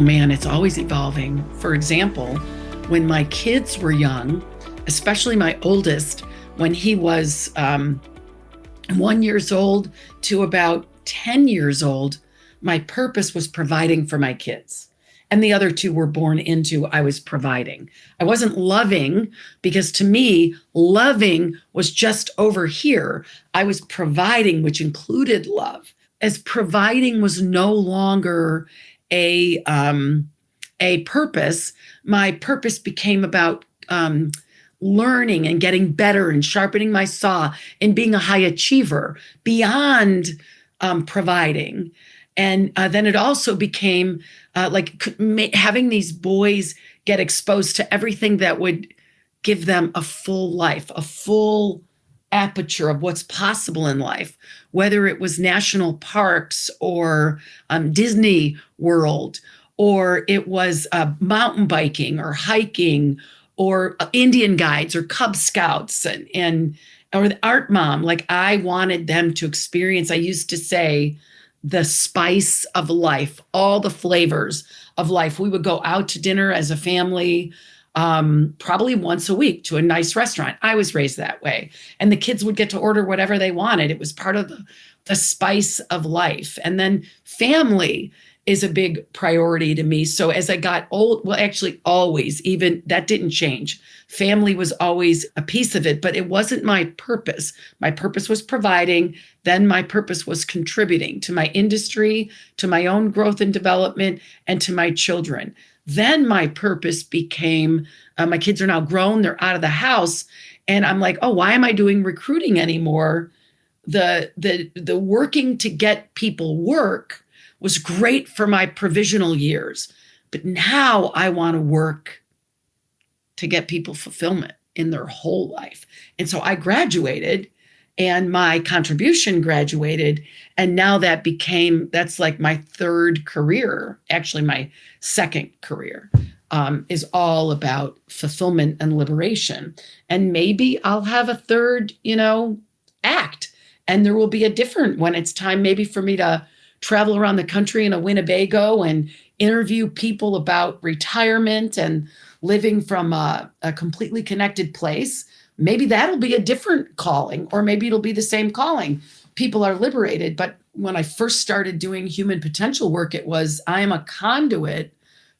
Oh man, it's always evolving. For example, when my kids were young, especially my oldest, when he was 1 year old to about 10 years old, my purpose was providing for my kids. And the other two were born into, I was providing. I wasn't loving, because to me, loving was just over here. I was providing, which included love. As providing was no longer a purpose, my purpose became about learning and getting better and sharpening my saw and being a high achiever beyond providing. And then it also became having these boys get exposed to everything that would give them a full life, a full aperture of what's possible in life, whether it was national parks or Disney World, or it was mountain biking or hiking or Indian guides or Cub Scouts and or the art mom. Like, I wanted them to experience, I used to say, the spice of life, all the flavors of life. We would go out to dinner as a family, probably once a week to a nice restaurant. I was raised that way. And the kids would get to order whatever they wanted. It was part of the spice of life. And then family is a big priority to me. So as I got old, well, actually always, even that didn't change. Family was always a piece of it, but it wasn't my purpose. My purpose was providing. Then my purpose was contributing to my industry, to my own growth and development, and to my children. Then my purpose became, my kids are now grown, they're out of the house. And I'm like, oh, why am I doing recruiting anymore? The working to get people work was great for my provisional years. But now I want to work to get people fulfillment in their whole life. And so I graduated and my contribution graduated. And now that's like my third career, actually my second career, is all about fulfillment and liberation. And maybe I'll have a third, act. And there will be a different, when it's time maybe for me to travel around the country in a Winnebago and interview people about retirement and living from a completely connected place. Maybe that'll be a different calling, or maybe it'll be the same calling. People are liberated. But when I first started doing human potential work, it was, I am a conduit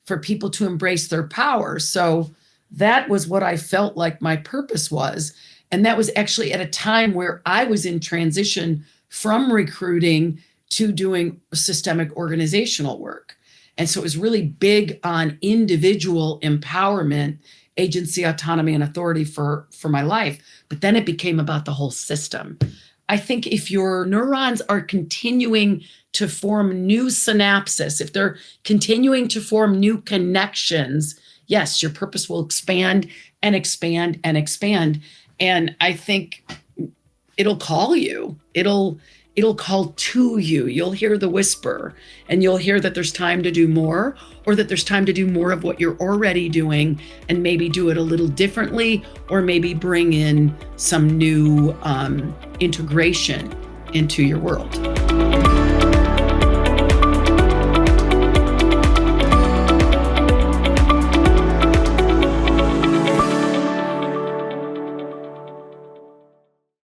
for people to embrace their power. So that was what I felt like my purpose was. And that was actually at a time where I was in transition from recruiting to doing systemic organizational work. And so it was really big on individual empowerment, agency, autonomy, and authority for my life. But then it became about the whole system. I think if your neurons are continuing to form new synapses, if they're continuing to form new connections, yes, your purpose will expand and expand and expand. And I think it'll call you. It'll call to you. You'll hear the whisper, and you'll hear that there's time to do more, or that there's time to do more of what you're already doing and maybe do it a little differently, or maybe bring in some new integration into your world.